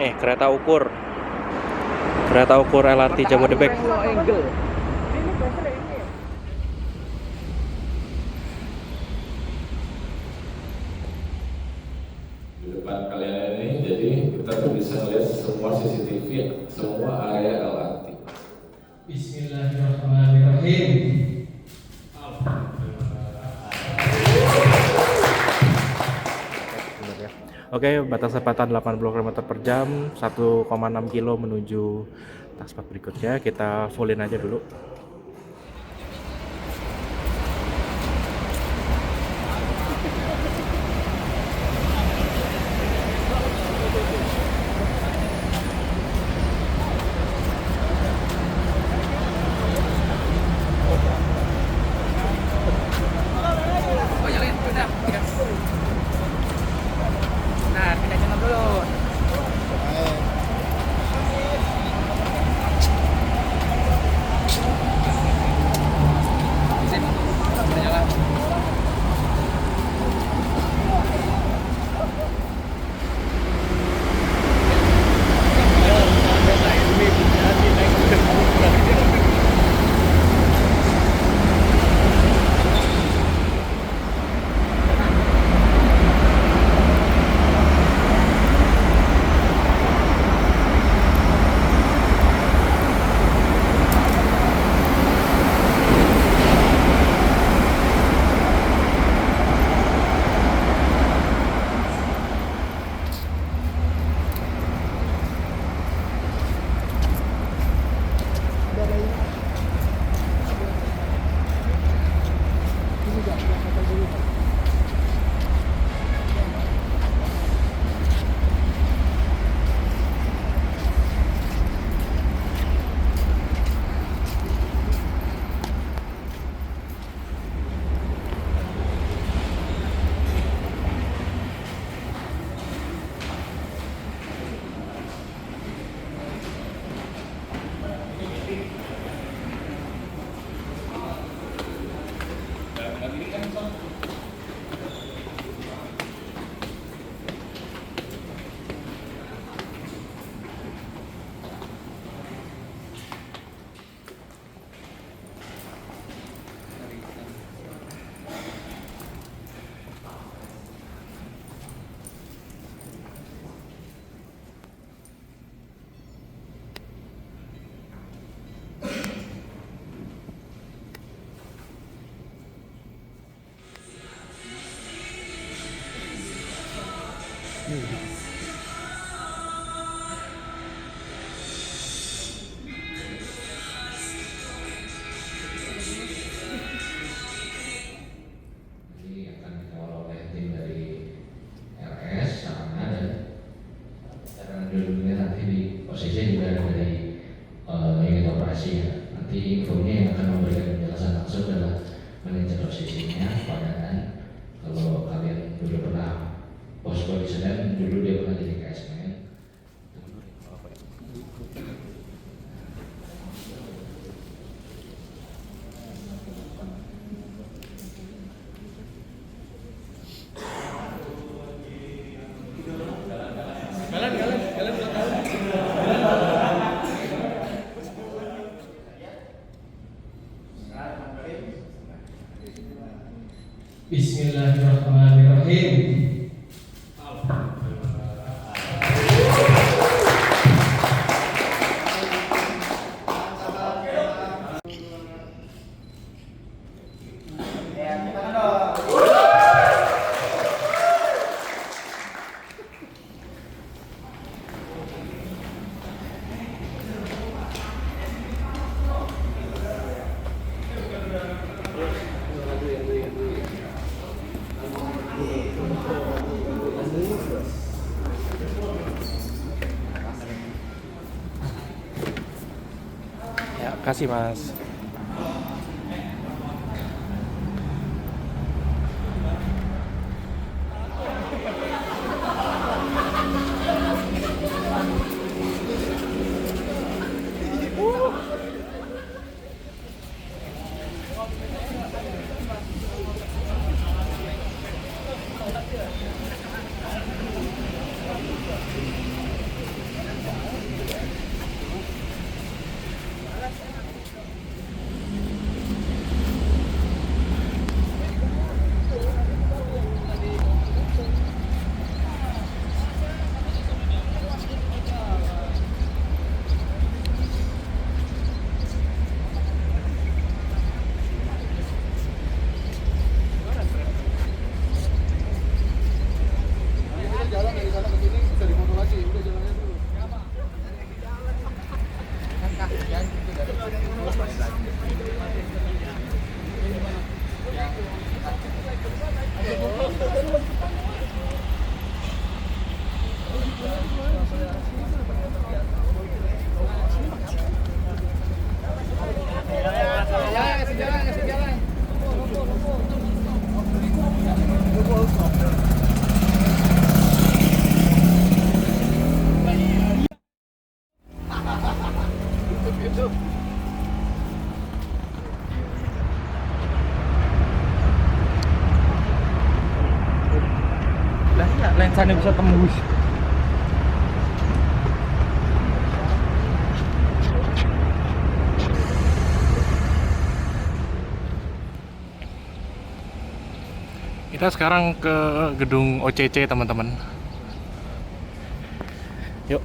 nih, kereta ukur LRT Jabodebek. Di depan kalian ini, jadi kita tuh bisa lihat semua CCTV, semua area LRT. Bismillahirrahmanirrahim. Oke, batas kecepatan 80 km per jam, 1,6 kilo menuju task berikutnya. Kita fullin aja dulu. Nah, kita jalan dulu. Ini akan dikawal oleh tim dari RS sama dan dulunya nanti di posisi juga ada dari unit operasi ya. Nanti infonya yang akan memberikan penjelasan langsung adalah manajer posisinya Pak. Kalau kalian dulu pernah posko di Senen, dulu dia pernah jadi KSM. Bismillahirrahmanirrahim. Ya, kasih Mas. kacanya bisa tembus. Kita sekarang ke gedung OCC teman-teman. Yuk.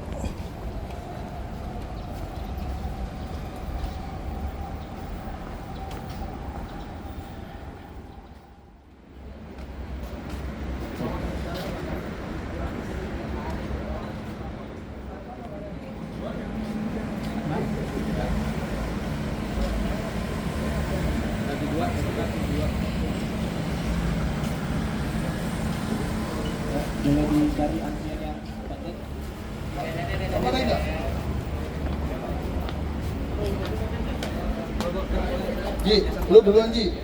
Ji, lu duluan Ji.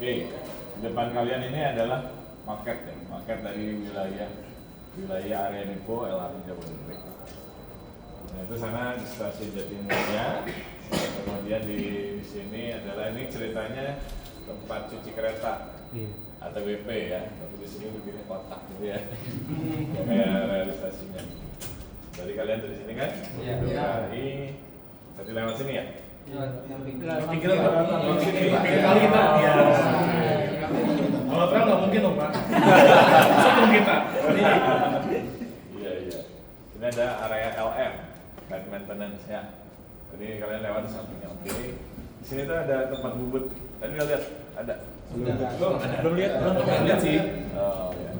Oke, depan kalian ini adalah market ya, market dari wilayah area Depo LRT Jabodebek. Nah itu sana di stasiun Jatimulya, kemudian di sini adalah ini ceritanya tempat cuci kereta atau WP ya, tapi di sini bikinnya kotak gitu ya, kayak realisasinya. Jadi kalian dari sini kan? Iya. Tadi lewat sini ya? Pikir lewat sini. Kali kita. Iya. Kalau terang nggak mungkin dong Pak. Satu kita. Iya. Ini ada area LM, Light Maintenance ya. Jadi kalian lewat di sampingnya. Oke. Di sini tuh ada tempat bubut. Tadi nggak lihat? Ada. Belum lihat sih. Oh ya.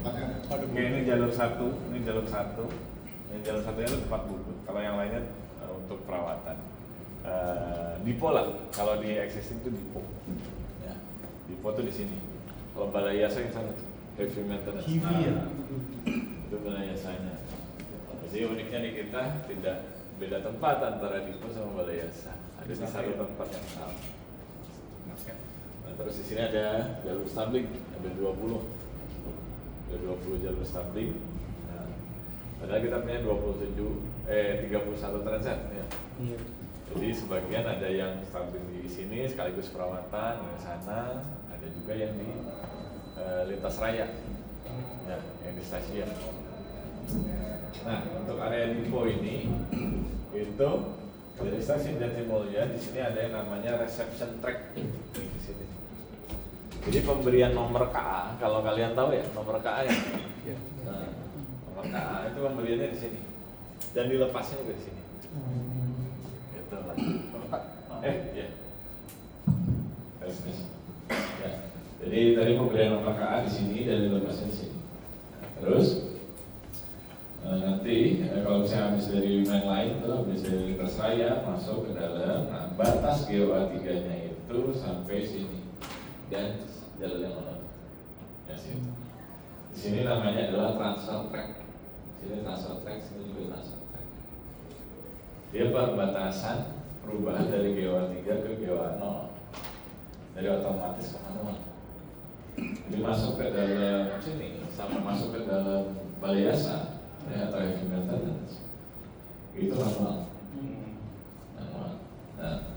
Oke, ini jalur satu. Ini jalur satunya itu tempat bubut. Kalau yang lainnya untuk perawatan. Dipo lah. Kalau di existing itu dipo. Ya. Dipo tuh di sini. Kalau balai yasa yang sana tuh heavy maintenance. Itu balai yasanya. Jadi uniknya di kita tidak beda tempat antara dipo sama balai yasa. Ada di satu tempat yang sama. Nah, terus di sini ada jalur stabling, ada 20 jalur stabling. Nah, padahal kita punya 31 transit ya. Jadi sebagian ada yang stabling di sini sekaligus perawatan di sana, ada juga yang di lintas raya, ya, yang di stasiun. Nah, untuk area Dipo ini itu dari stasiun Jatimulya di sini ada yang namanya reception track di sini. Jadi pemberian nomor KA, kalau kalian tahu ya nomor KA ya. Nah, nomor KA itu pemberiannya di sini dan dilepasnya juga di sini. Gitu. Ya. Ya. Jadi tadi pemberian nomor KA di sini dan dilepasnya di sini. Nah, terus nanti kalau misalnya habis dari main lain tuh, habis dari lintas raya masuk ke dalam, nah batas GOA3-nya itu sampai sini dan jalur yang mana? Ya sini. Di sini namanya adalah transfer track. Sini transfer track, sini juga transfer track. Dia perbatasan perubahan dari GOA3 ke GOA0, dari otomatis ke manual. Di Ini masuk ke dalam sini, sama masuk ke dalam balai yasa ya, atau heavy maintenance. Itu manual. Nah,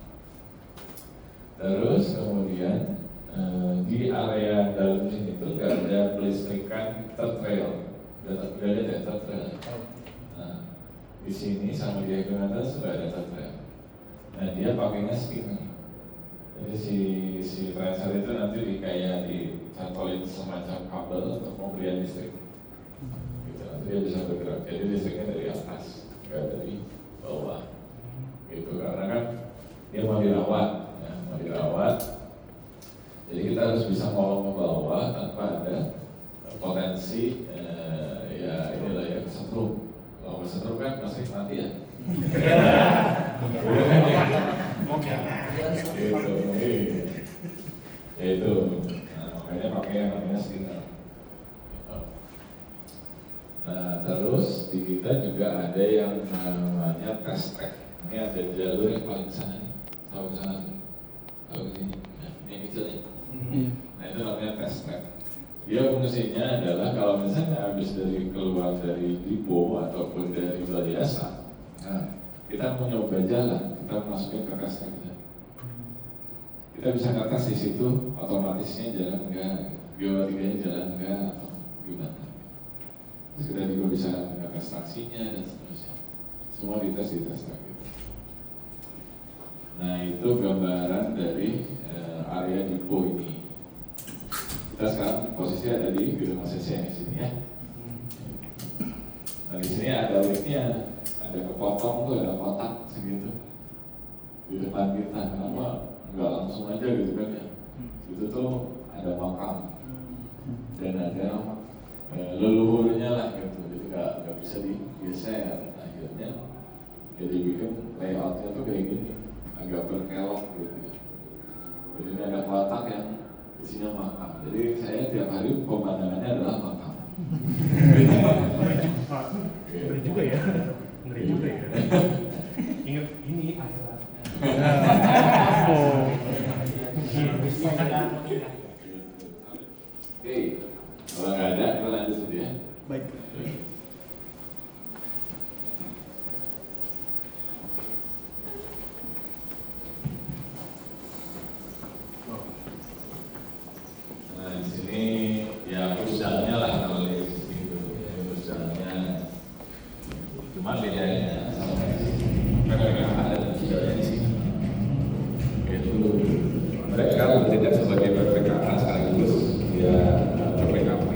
terus kemudian di area dalam sini itu nggak ada pelistrikan third rail, nggak ada third rail. Nah, di sini sama di heavy maintenance nggak ada third rail. Nah, dia pakainya spinner. Jadi si transfer itu nanti kayak dicantolin semacam kabel untuk pemberian listrik. Gitu, nanti dia bisa bergerak. Jadi listriknya dari atas, nggak dari bawah. Gitu, karena kan dia mau dirawat, ya, mau dirawat. Jadi kita harus bisa ngolong ke bawah tanpa ada potensi ya inilah ya kesetrum. Kalau kesetrum kan pasti mati ya. Itu, nah, makanya pakai yang namanya spinner. Nah, terus di kita juga ada yang namanya test track. Ini ada jalur yang paling sana nih, tahu ke sana, tahu ke sini. Nah, ini yang kecil nih. Nah, itu namanya test track. Dia fungsinya adalah kalau misalnya habis dari keluar dari depo ataupun dari balai yasa, nah, kita mau nyoba jalan, kita masukin ke test track. Kita bisa ngetes di situ otomatisnya jalan enggak, geometrikanya jalan enggak atau gimana. Terus kita juga bisa ngetes traksinya dan seterusnya. Semua dites di test track itu. Nah, itu gambaran dari area depo ini. Kita sekarang posisi ada di gedung ACC di sini ya. Nah, di sini ada liftnya, ada kepotong tuh, ada kotak segitu di depan kita. Kenapa? Enggak langsung aja gitu kan ya. Itu tuh ada makam dan ada leluhurnya lah gitu. Jadi nggak bisa digeser. Akhirnya jadi bikin layoutnya tuh kayak gini, agak berkelok gitu. Jadi ini ada kotak yang isinya makam. Jadi saya tiap hari pemandangannya adalah makam. Ngeri juga ya. Ngeri juga ya. Ingat ini akhirat. Oke, kalau nggak ada, kita lanjut saja ya. Baik. Nah, di sini ya pusatnya lah kalau di situ, pusatnya. Cuma bedanya sama PPKH dan pusatnya di sini. Itu mereka tidak sebagai PPKH sekaligus dia PPKP.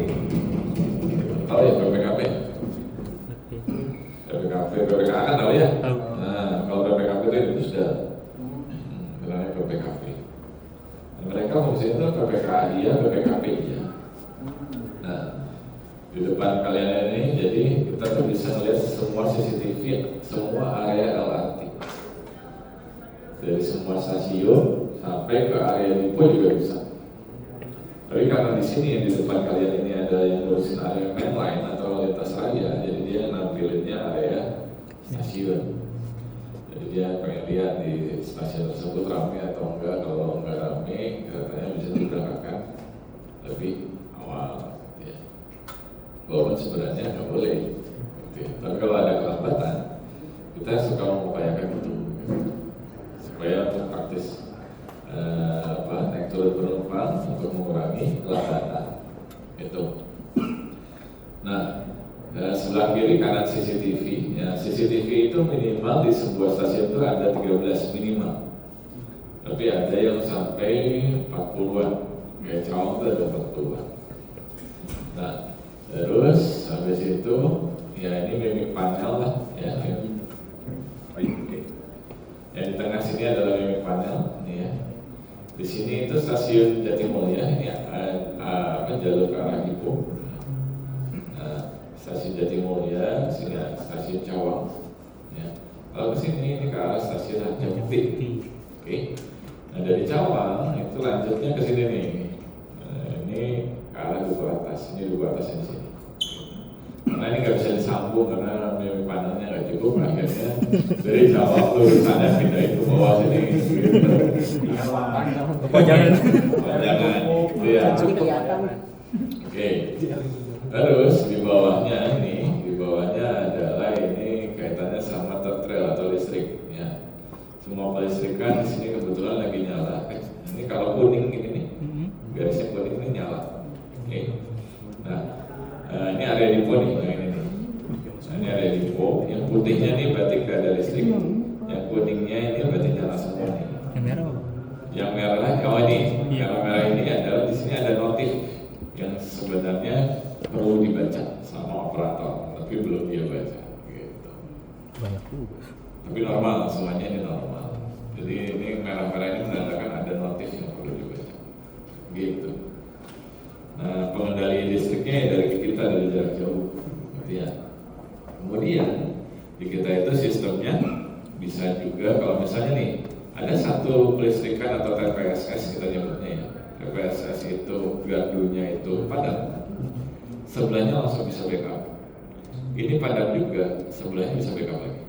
Tahu ya PPKP? PPKH kan tahu ya? Nah, kalau PPKP itu sudah namanya PPKP. Mereka fungsinya itu PPKA iya, PPKP iya. Nah, di depan kalian ini, jadi kita tuh bisa lihat semua CCTV, semua area LRT, dari semua stasiun sampai ke area depo juga bisa. Tapi karena di sini yang di depan kalian ini ada yang ngurusin area mainline atau lintas raya, jadi dia nampilinnya area stasiun. Jadi dia pengen lihat di stasiun tersebut ramai atau enggak. Kalau enggak ramai, keretanya bisa diberangkatkan lebih awal. Ya. Walaupun sebenarnya nggak boleh. Ya. Tapi kalau ada kelambatan, kita suka mengupayakan itu supaya untuk praktis naik turun penumpang untuk mengurangi kelambatan itu. Nah, sebelah kiri kanan CCTV, ya CCTV itu minimal di sebuah stasiun itu ada 13 minimal. Tapi ada yang sampai 40-an, kayak Cawang itu ada 40-an. Nah, terus habis itu, ya ini mimik panel lah, ya. Yang di tengah sini adalah mimik panel, ini ya. Di sini itu stasiun Jatimulya, ini jalur ke arah Ipo. Stasiun Jatimulya, sini stasiun Cawang. Ya. Kalau ke sini ini ke arah stasiun Harjamukti. Oke. Nah, dari Cawang itu lanjutnya ke sini nih. Ini ke arah Duku Atas. Ini Duku Atas di sini. Karena ini nggak bisa disambung karena mimik panelnya nggak cukup. jagung akhirnya dari Jawa tuh sana pindah ke bawah sini. Jangan. Jangan. Iya. Oke. Terus di bawahnya adalah ini kaitannya sama tertrail atau listrik. Ya. Semua kelistrikan di sini kebetulan lagi nyala. Ini kalau kuning ini nih, garisnya kuning ini nyala. Oke. Nah, ini area depo nih, yang ini nih. Nah, ini area depo. Yang putihnya nih berarti nggak ada listrik. Yang kuningnya ini berarti nyala semua nih. Yang merah apa? Yang merah, yang merah ini adalah di sini ada notif yang sebenarnya perlu dibaca sama operator, tapi belum dia baca. Gitu. Banyak juga. Tapi normal, semuanya ini normal. Jadi ini merah-merah ini menandakan ada notif yang perlu dibaca. Gitu. Nah, pengendali listriknya dari kita dari jarak jauh. Gitu ya. Kemudian di kita itu sistemnya bisa juga kalau misalnya nih ada satu kelistrikan atau TPSS kita nyebutnya ya. TPSS itu gardunya itu padam, sebelahnya langsung bisa backup. Ini padam juga, sebelahnya bisa backup lagi.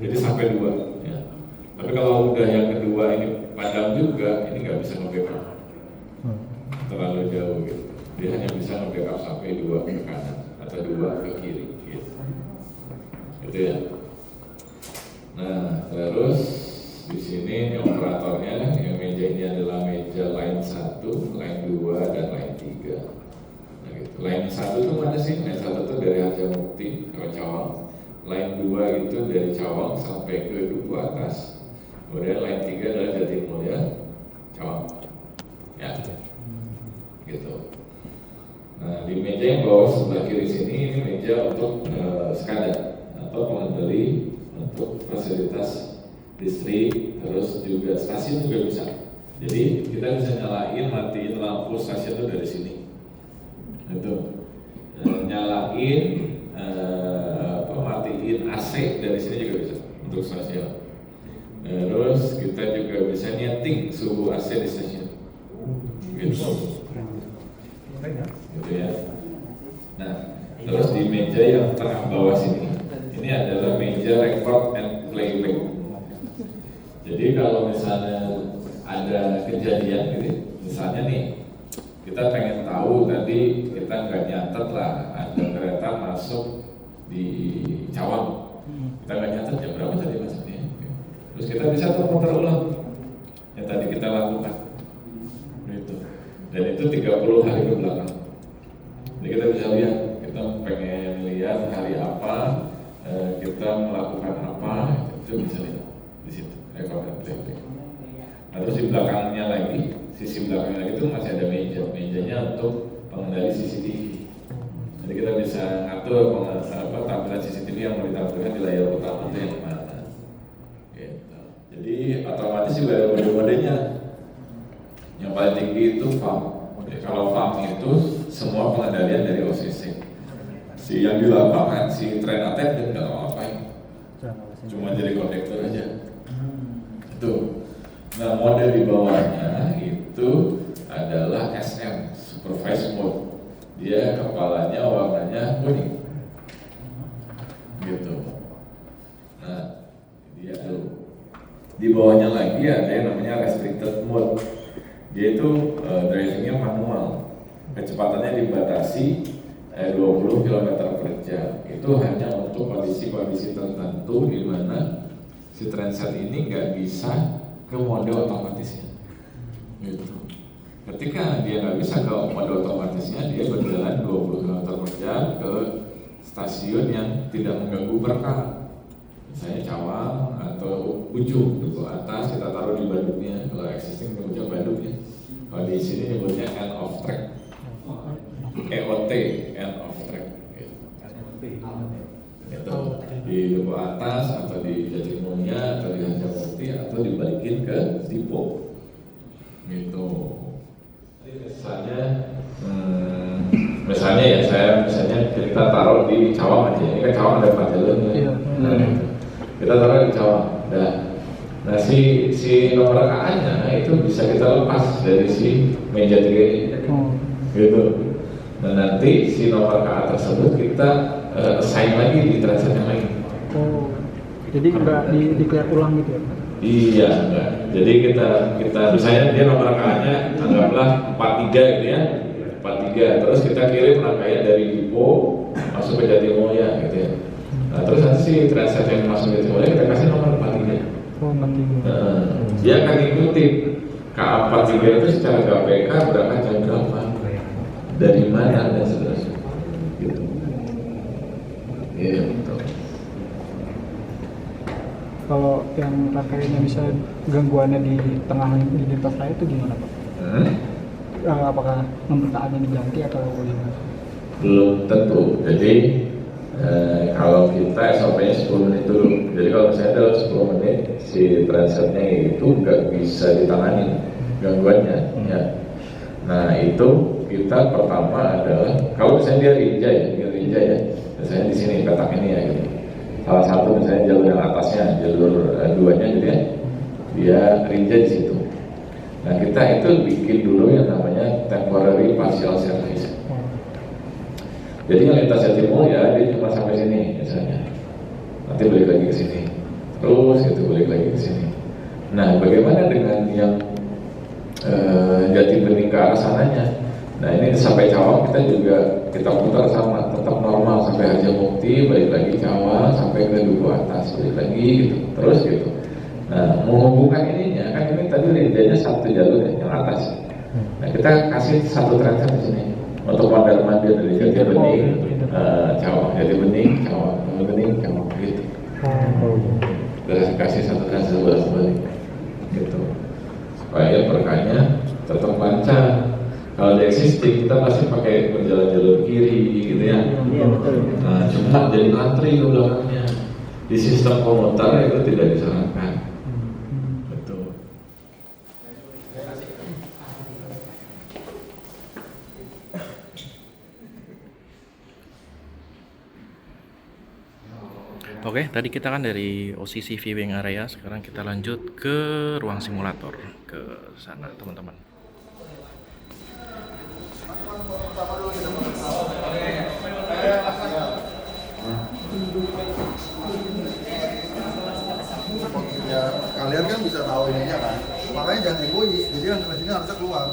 Jadi sampai 2 ya. Tapi kalau udah yang kedua ini padam juga, ini nggak bisa nge-backup terlalu jauh gitu. Dia hanya bisa nge-backup sampai 2 ke kanan atau 2 ke kiri gitu. Gitu ya. Nah, terus di sini operatornya yang meja ini adalah meja line 1, line 2 dan line 3. Nah, gitu. Line 1 itu mana sih? Line 1 itu dari Harjamukti ke Cawang. Line 2 itu dari Cawang sampai ke Duku Atas. Kemudian line 3 adalah Jatimulya, Cawang. Ya. Gitu. Nah, di meja yang bawah sebelah kiri sini ini meja untuk SCADA atau pengendali untuk fasilitas listrik, terus juga stasiun juga bisa. Jadi kita bisa nyalain, matiin lampu stasiun itu dari sini. Itu nyalain, matiin AC dari sini juga bisa untuk stasiun. Terus kita juga bisa nyeting suhu AC di stasiun. Gitu. Gitu ya. Nah, terus di meja yang tengah bawah sini, ini adalah meja record and playback. Jadi kalau misalnya ada kejadian gitu, misalnya nih kita pengen tahu tadi kita nggak nyatet lah ada kereta masuk di Cawang, kita nggak nyatet jam berapa tadi masuknya, terus kita bisa tuh putar ulang yang tadi kita lakukan, gitu. Dan itu 30 hari ke belakang. Jadi kita bisa lihat, kita pengen lihat hari apa, kita melakukan apa, itu bisa lihat di situ. Nah, terus di belakangnya lagi, sisi belakangnya lagi itu masih ada mejanya untuk pengendali CCTV. Jadi kita bisa ngatur tampilan CCTV yang mau ditampilkan di layar utama itu yang mana. Gitu. Jadi otomatis juga ada mode-modenya. Yang paling tinggi itu FAM. Kalau FAM itu semua pengendalian dari OCC. Si yang di lapangan, si train attendant nggak ngapain, cuma jadi kondektor aja. Itu. Nah, mode di bawahnya itu adalah SM, supervised mode. Dia kepalanya warnanya kuning. Gitu. Nah, dia tuh. Di bawahnya lagi ada yang namanya restricted mode. Dia itu drivingnya manual. Kecepatannya dibatasi 20 km per jam. Itu hanya untuk kondisi-kondisi tertentu di mana si trainset ini nggak bisa ke mode otomatisnya. Gitu. Ketika dia nggak bisa ke mode otomatisnya, dia berjalan 20 km per jam ke stasiun yang tidak mengganggu berkah. Misalnya Cawang atau ujung Duku Atas kita taruh di baduknya. Kalau existing nyebutnya baduknya. Kalau di sini nyebutnya end of track. EOT, end of track. Gitu. Di Duku Atas atau di Jatimulya atau di Harjamukti atau dibalikin ke Tipo. Gitu. Misalnya ya kita taruh di Cawang aja. Ini kan Cawang ada 4 jalur. Nah, kita taruh di Cawang. Nah, si nomor KA-nya itu bisa kita lepas dari si meja 3 ini. Gitu. Nah, nanti si nomor KA tersebut kita assign lagi di transit yang lain. Jadi nggak di-declare ulang gitu ya? Iya, enggak. Jadi kita misalnya dia nomor rangkaannya anggaplah 43 gitu ya. 43. Terus kita kirim rangkaian dari Dipo masuk ke Jatimulya gitu ya. Nah, terus nanti si transit yang masuk ke Jatimulya kita kasih nomor 43. Oh, 43. Dia akan ngikutin KA43 itu secara KPK berangkat jam berapa, dari mana dan seterusnya. Gitu. Iya, betul. Kalau yang rangkaiannya bisa gangguannya di tengah lintas raya itu gimana Pak? Apakah mempertahankan diganti atau bagaimana? Belum tentu. Jadi kalau kita SOP-nya 10 menit dulu. Jadi kalau misalnya dalam 10 menit si transitnya itu nggak bisa ditangani gangguannya. Ya. Nah itu kita pertama adalah kalau misalnya dia Rinjai ya, misalnya di sini petak ini ya gitu. Salah satu misalnya jalur yang atasnya, jalur 2-nya gitu ya, dia Rinjai di situ. Nah kita itu bikin dulu yang namanya temporary partial service. Jadi yang lintas Jatimulya dia cuma sampai sini misalnya, nanti balik lagi ke sini, terus itu balik lagi ke sini. Nah bagaimana dengan yang Jatibening ke arah sananya? Nah ini sampai Cawang kita juga kita putar sama tetap normal sampai Harjamukti, balik lagi Cawang sampai ke Duku Atas, balik lagi gitu, terus gitu. Nah menghubungkan ininya kan ini tadi Rinjainya satu jalur ya, yang atas. Nah kita kasih satu transit di sini untuk mondar-mandir dari Jatibening, Cawang, Jatibening, Cawang, Jatibening, Cawang gitu. Terus kasih satu transit bolak-balik gitu supaya berkahnya tetap lancar. Kalau di existing kita pasti pakai berjalan jalur kiri gitu ya. Iya betul. Nah, cuma jadi antri ke belakangnya. Di sistem komuter itu tidak disarankan. Betul. Oke, tadi kita kan dari OCC viewing area, sekarang kita lanjut ke ruang simulator, ke sana teman-teman. Ya, kalian kan bisa tahu ininya kan, makanya jangan egois, jadi yang ke sini harusnya keluar.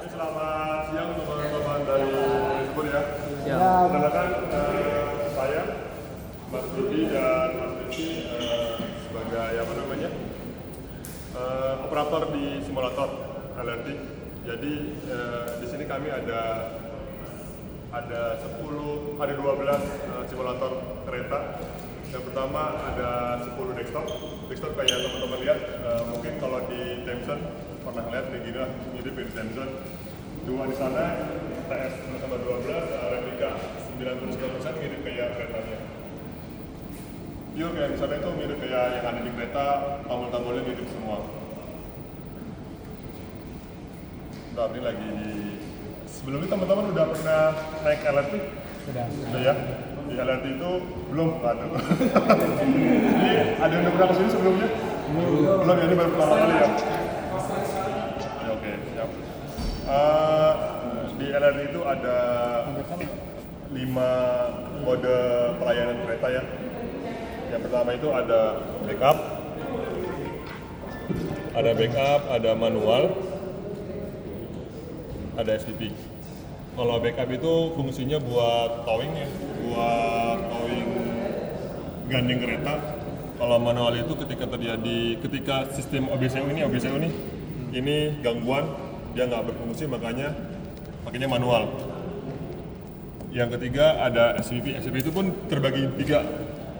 Selamat siang teman-teman dari Sibur ya. Perkenalkan saya Mas Rudi dan Mas Rudi sebagai operator di simulator LRT. Jadi di sini kami ada 12 simulator kereta. Yang pertama ada 10 desktop kayak teman-teman lihat, mungkin kalau di Thameson pernah lihat kayak gini lah, mirip di Thameson. 2 di sana TS nomor 12 replika 99% mirip kayak keretanya. Pure kayak di sana itu mirip kayak yang ada di kereta, tombol-tombolnya mirip semua. Bentar, ini lagi di sebelumnya teman-teman udah pernah naik LRT? Sudah ya? Di LRT itu belum, aduh. Ini ada yang udah pernah kesini sebelumnya? Belum ya, ini baru pertama kali ya? Ya oke, siap. Di LRT itu ada 5 mode pelayanan kereta ya. Yang pertama itu ada backup, ada manual, ada SPP. Kalau backup itu fungsinya buat towing ya, buat towing gandeng kereta. Kalau manual itu ketika sistem OBCU ini gangguan, dia nggak berfungsi, makanya pakainya manual. Yang ketiga ada SPP. SPP itu pun terbagi 3.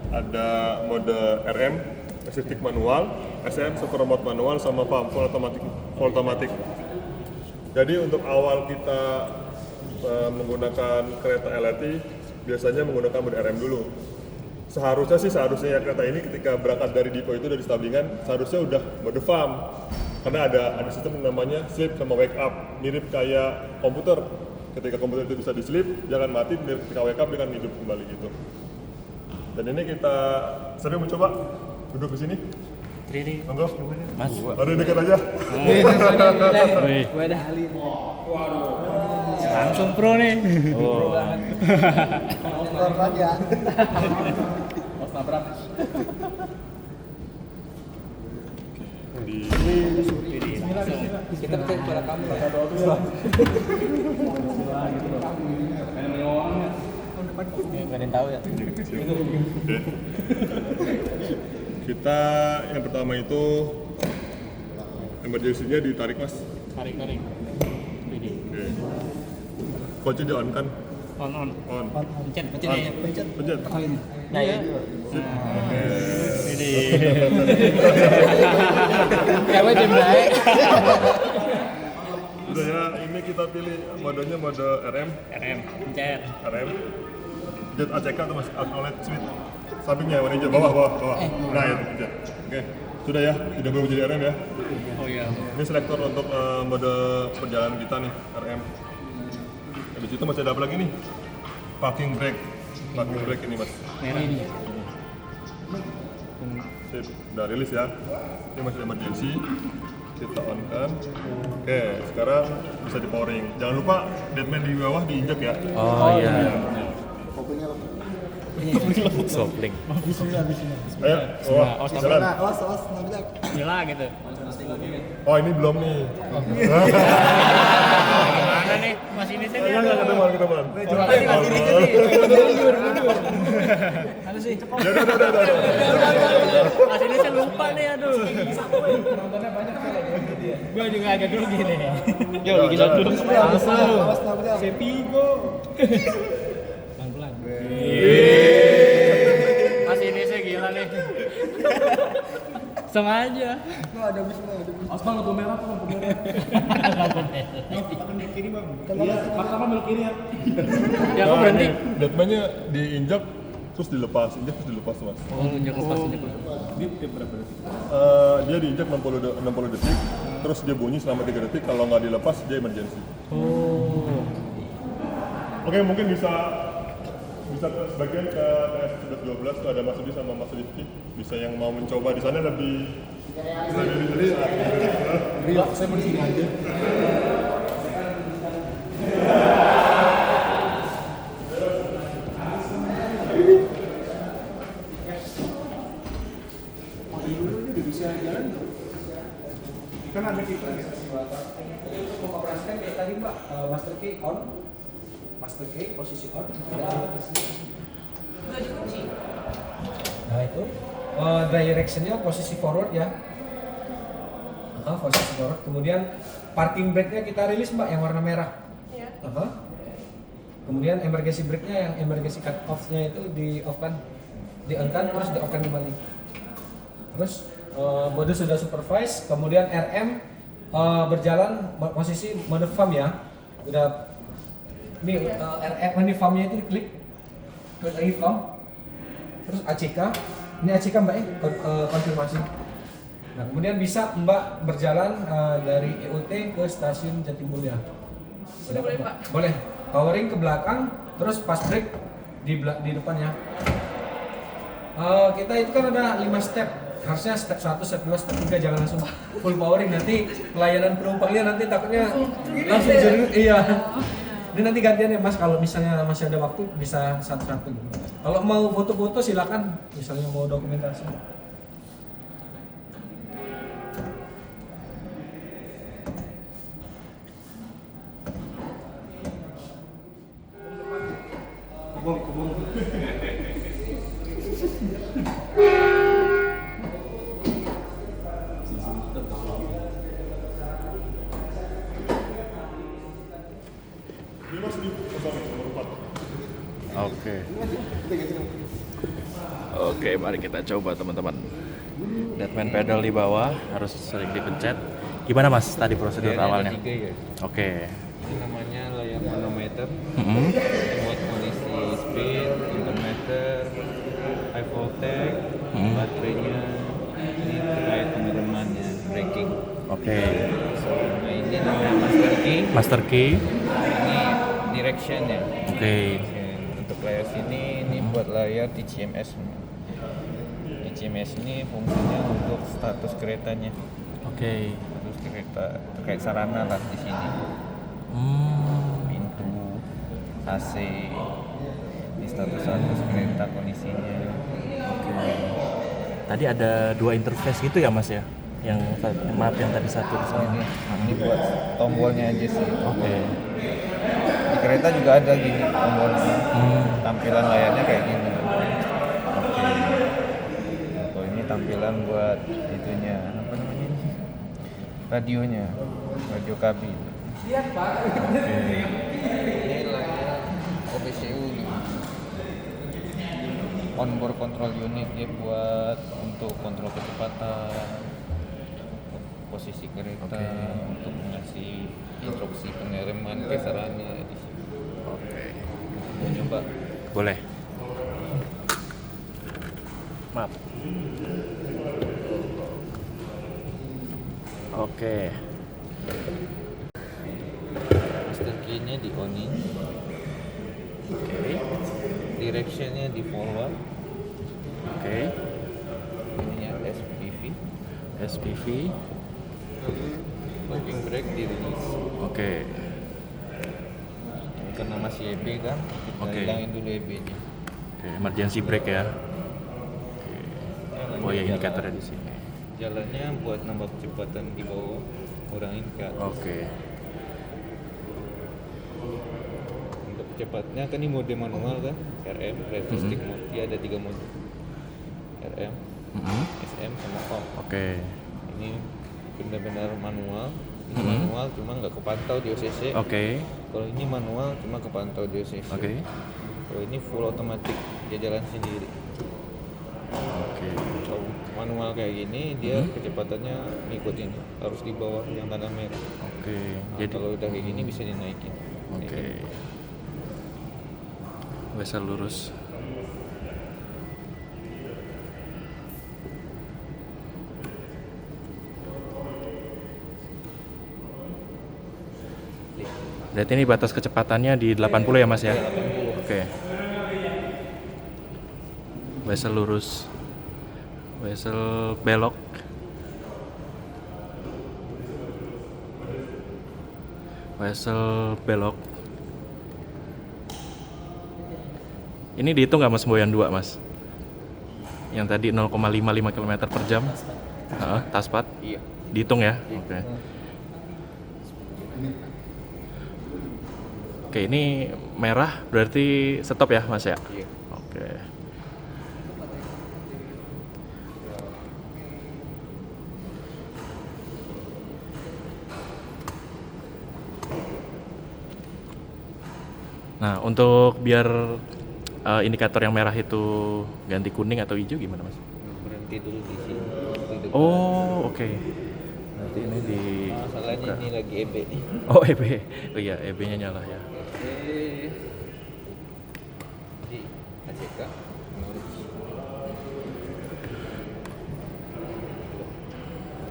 Ada mode RM, assisted manual, SM super remote manual sama pump full automatic. Jadi untuk awal kita menggunakan kereta LRT biasanya menggunakan mode RM dulu. Seharusnya kereta ini ketika berangkat dari depo itu dari stablingan seharusnya udah mode farm karena ada sistem yang namanya sleep sama wake up, mirip kayak komputer. Ketika komputer itu bisa di sleep, jangan mati, ketika wake up dia akan hidup kembali gitu. Dan ini kita sering mencoba duduk di sini. Monggo. Mas. Ada dekat aja. Gue ada hali. Langsung pro nih. Oh. Nonton aja. Mas nabrak. Kita cek suara kamu. Gak ada yang tahu ya. Kita yang pertama itu emergency-nya ditarik mas. Tarik. Oke. Kunci di on kan? On. Pencet Pencet. Nah ya. Oke. Ini. Cewek jam baik. Udah ya, ini kita pilih modenya mode RM. Pencet. RM. Pencet ACK atau mas? Outlet switch. Sampingnya warna hijau, bawah. Nah itu pencet. Oke. Sudah ya, tidak perlu jadi RM ya. Oh iya. Ini selektor untuk mode perjalanan kita nih, RM. Di situ masih ada apa lagi nih? Parking brake ini mas. Merah ini. Sip, udah rilis ya. Ini masih emergency. Kita on kan. Oke, sekarang bisa di powering. Jangan lupa deadman di bawah diinjek ya. Oh iya. Kopinya apa? Sopling. Ayo, jalan. Awas, nggak bisa. Gila gitu. Oh ini belum nih. Gimana nih? Mas ini sih dia. Ketemuan. Halo sih. Ya udah. Mas ini saya lupa nih, aduh. Nontonnya banyak ya. Gua juga agak grogi nih. Yo, bikin dulu. Awas, nggak bisa. Sepigo. Pelan-pelan. Mas ini sih gila nih. Sengaja. Ada bis. Aspal lampu merah tuh, lampu merah. Belok kiri, Bang. Iya, pertama belok kiri ya. Ya, aku berhenti. Deadman-nya diinjak terus dilepas mas. Oh, injak lepas. Dia diinjak 60 detik, terus dia bunyi selama 3 detik. Kalau nggak dilepas dia emergency. Oh. Oke, mungkin bisa sebagian ke TS 1112 tuh ada Mas Udi sama Mas Rifki. Bisa yang mau mencoba di sana lebih Saya mau di sini aja. Kan ada kita mengoperasikan kayak tadi Mbak, master key on, master key posisi on. Udah dikunci. Nah itu directionnya posisi forward ya. Posisi forward. Kemudian parking brake-nya kita rilis Mbak yang warna merah. Iya. Kemudian emergency brake-nya yang emergency cut off-nya itu di off-kan, di-on-kan terus di-off-kan kembali. Terus mode sudah supervise, kemudian RM berjalan posisi mode farm ya. Udah ini RM ini farm-nya itu diklik lagi farm. Terus ACK, ini ACK Mbak konfirmasi. Nah, kemudian bisa Mbak berjalan dari EOT ke stasiun Jatimulya. Sudah boleh Pak? Boleh. Powering ke belakang, terus pas brake di depannya. Kita itu kan ada 5 step. Harusnya step 1, step 2, step 3 jangan langsung full powering. Nanti pelayanan penumpangnya nanti takutnya langsung jadi iya. Ini nanti gantian ya Mas, kalau misalnya masih ada waktu bisa satu-satu gitu. Kalau mau foto-foto silakan, misalnya mau dokumentasi. Oke, mari kita coba teman-teman. Deadman pedal di bawah harus sering dipencet. Gimana Mas tadi prosedur awalnya? Ada 3 ya. Oke. Ini namanya layar manometer Mm-mm. buat kondisi speed, intermeter, high voltage, baterainya. Ini terkait pengeremannya, braking. Oke. Nah ini namanya master key. Master key. Ini directionnya. Oke. Untuk layar sini ini buat layar TCMS. TCMS ini fungsinya untuk status keretanya. Oke. Status kereta terkait sarana lah di sini. Pintu, AC, di status kereta kondisinya. Oke. Tadi ada 2 interface gitu ya Mas ya? Yang tadi satu di sana. Ini buat tombolnya aja sih. Oke. Di kereta juga ada gini tombolnya. Tampilan layarnya kayak gini. Oke. Kalau ini tampilan buat itunya apa namanya? Radionya, radio kabin. Ini layar OBCU nih. Onboard control unit dia buat untuk kontrol kecepatan, posisi kereta, untuk mengasih instruksi pengereman ke sarana di sini. Oke. Mau coba? Boleh. Maaf. Oke. Master key-nya di onin. Oke. Direction-nya di forward. Oke. Ininya SPV. SPV. Parking brake di release. Oke. Karena masih EB kan, kita Oke. hilangin dulu EB-nya. Oke, emergency brake ya. Oh ya, indikatornya di sini. Jalannya buat nambah kecepatan di bawah, kurangin ke atas. Oke. Untuk kecepatnya kan ini mode manual kan, RM, reverse stick mode. Dia ada 3 mode. RM, SM sama ON. Oke. Ini benar-benar manual. Ini manual cuma nggak kepantau di OCC. Oke. Kalau ini manual cuma kepantau di OCC. Oke. Kalau ini full otomatis, dia jalan sendiri. Oke. Kalau manual kayak gini dia kecepatannya ngikutin, harus di bawah yang tanda merah. Oke. Nah, Jadi kalau udah kayak gini bisa dinaikin. oke. Bisa lurus. Berarti ini batas kecepatannya di 80 ya Mas ya? Oke. Wesel lurus. Wesel belok. Wesel belok. Ini dihitung nggak Mas Boyan 2 Mas? Yang tadi 0,55 km per jam? Taspad? Iya. Dihitung ya? Oke. Oke, ini merah berarti stop ya Mas ya? Iya. Oke. Nah, untuk biar indikator yang merah itu ganti kuning atau hijau gimana Mas? Berhenti dulu di sini. Di depan. Oh, oke. Nanti ini di Masalahnya ini lagi EB. Oh, EB. Oh iya, EB-nya nyala ya. Di ACK.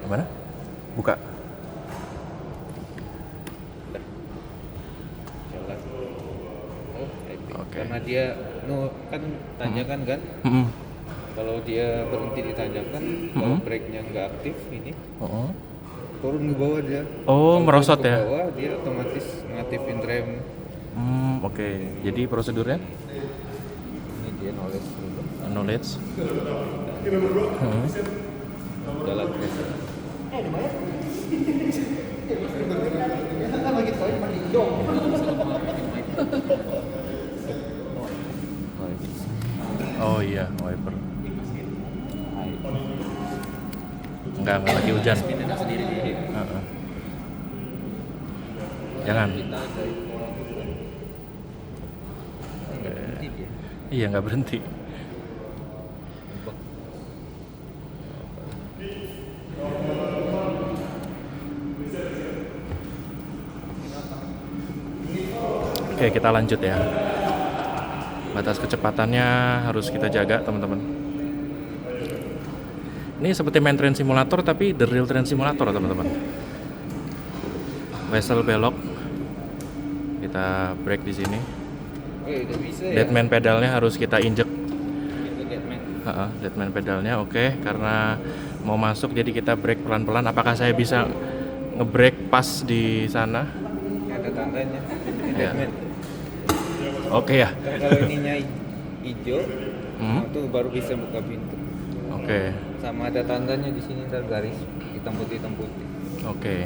Gimana? Buka. Jalan. Oh, EB. Oke. Karena dia kan tanjakan kan. Kalau dia berhenti di tanjakan, kalau brake-nya nggak aktif ini, turun ke bawah dia. Oh, Kalau merosot turun ke ya? bawah dia otomatis ngaktifin rem. Oke. Jadi prosedurnya Ini dia knowledge dulu. knowledge. Jalan terus. Oh iya, wiper. Enggak lagi hujan. Heeh. Jangan. Kita ada Iya, nggak berhenti. Oke, kita lanjut ya. Batas kecepatannya harus kita jaga, teman-teman. Ini seperti main train simulator tapi the real train simulator, teman-teman. Wesel belok. Kita brake di sini. Udah bisa ya. Deadman pedalnya harus kita injek. Itu Deadman. Deadman pedalnya oke, karena mau masuk jadi kita brake pelan-pelan. Apakah saya bisa ngebrake pas di sana? Ada tandanya. Ya. Deadman. Oke ya. Kalau ininya hijau, itu baru bisa buka pintu. Oke. Sama ada tandanya di sini, ntar garis hitam putih. Oke.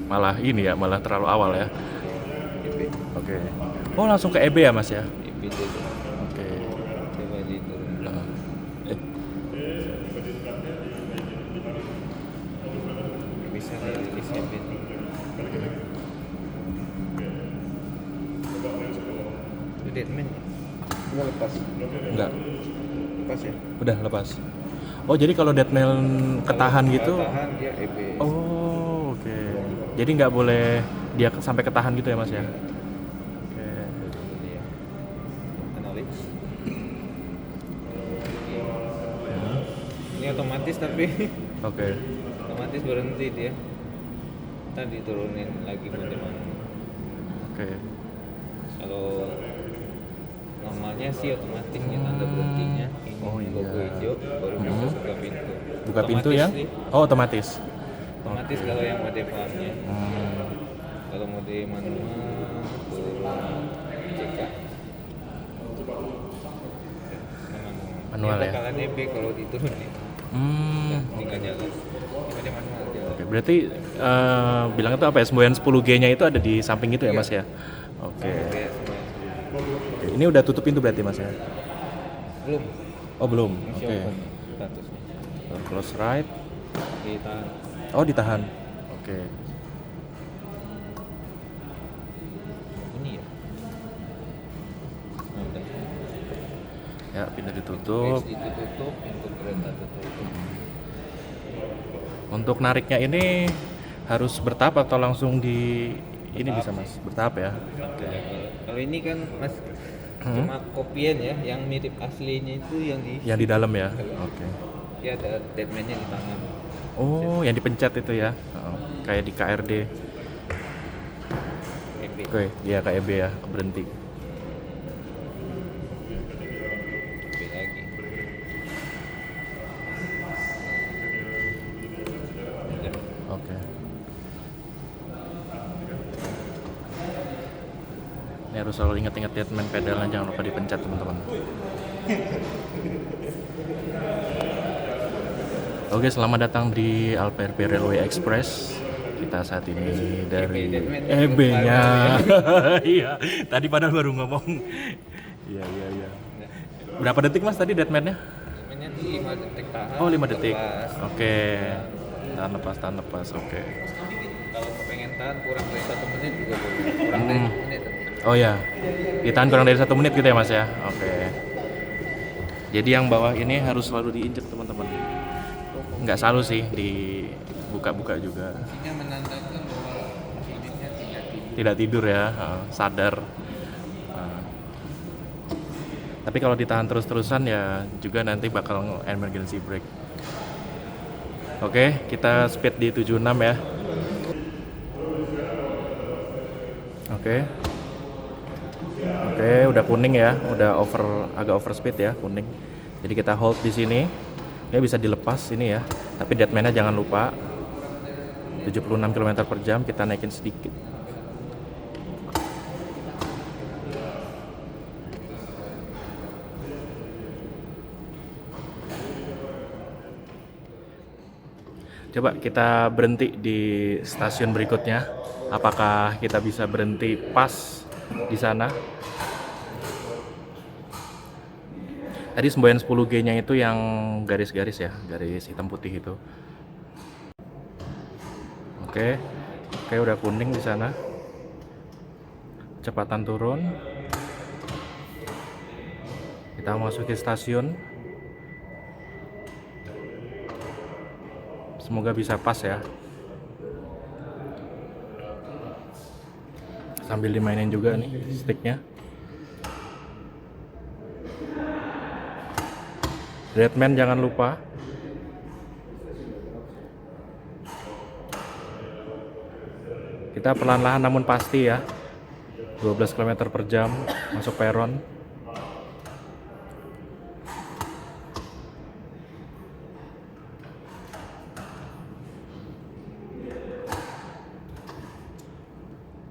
Malah ini ya, malah terlalu awal ya. EP. Oke. Oh, langsung ke EB ya, Mas ya? EP itu. Oke. Coba diturun. Bisa disiapin. Itu Deadman ya? Udah lepas. Enggak. Lepas ya? Udah lepas. Oh, jadi kalau deadman ketahan gitu. Tahan dia EB. Oh, oke. Jadi nggak boleh dia sampai ketahan gitu ya, Mas ya? Oke. Dia. Acknowledge. Ini otomatis tapi Oke. otomatis berhenti dia. Ntar diturunin lagi mode manual. Oke. Kalau normalnya sih otomatis nih tanda berhentinya ini Oh, iya. logo hijau baru bisa buka pintu. Buka pintu Otomatis yang? sih. Oh, otomatis. Otomatis kalau yang mode farmnya. Hmm. Kalau mode manual turun CK. Manual Dia ya? bakalan EB kalau diturunin. Hmm. Tinggal jalan. Ini mode manual jalan. Oke, berarti bilang itu apa ya? Semboyan 10G-nya itu ada di samping itu ya, Mas ya? Oke. Kayak semua. Oke, ini udah tutup pintu berarti, Mas ya? Belum. Oh, belum. Masih Oke. open statusnya. Door close right. Ditahan. Oh, ditahan. Oke. Ini ya. Nah, udah. Ya, pintu ditutup. Bridge ditutup, pintu kereta tertutup. Untuk nariknya ini harus bertahap atau langsung di ini bisa, Mas? Bertahap ya. Oke. Kalau ini kan Mas cuma kopian ya, yang mirip aslinya itu yang di Yang di dalam ya. Oke. dia ada deadman-nya di tangan. Oh, yang dipencet itu ya. Kayak di KRD. EB. Oke, iya KEB ya, berhenti. EB lagi. Udah. Oke. Ini harus selalu ingat-ingat deadman pedalnya, jangan lupa dipencet, teman-teman. Oke, selamat datang di Alperpe Railway Express. Kita saat ini dari Deadman. EB-nya. Iya, tadi padahal baru ngomong. Iya. Berapa detik, Mas, tadi deadman-nya? Deadman-nya 5 detik tahan. Oh, 5 detik. lepas. Oke. Tahan lepas. Oke. Kalau pengen tahan kurang dari 1 menit juga boleh. Kurang dari 1 menit. Oh ya, ditahan kurang dari 1 menit gitu ya, Mas ya? Oke. Jadi yang bawah ini harus selalu diinjek, teman-teman. Nggak selalu sih, dibuka-buka juga. Ini menandakan bahwa unitnya Tidak tidur ya, sadar. Tapi kalau ditahan terus-terusan ya juga nanti bakal emergency brake. Oke, kita speed di 76 ya. Oke, udah kuning ya, udah agak over speed ya, kuning. Jadi kita hold di sini. Dia bisa dilepas ini ya. Tapi deadman-nya jangan lupa. 76 km/jam, kita naikin sedikit. Coba kita berhenti di stasiun berikutnya. Apakah kita bisa berhenti pas di sana? Tadi semboyan 10G-nya itu yang garis-garis ya, garis hitam putih itu. Oke, udah kuning di sana. Kecepatan turun. Kita masuki stasiun. Semoga bisa pas ya. Sambil dimainin juga nih sticknya. Deadman jangan lupa. Kita perlahan-lahan namun pasti ya. 12 km per jam masuk peron.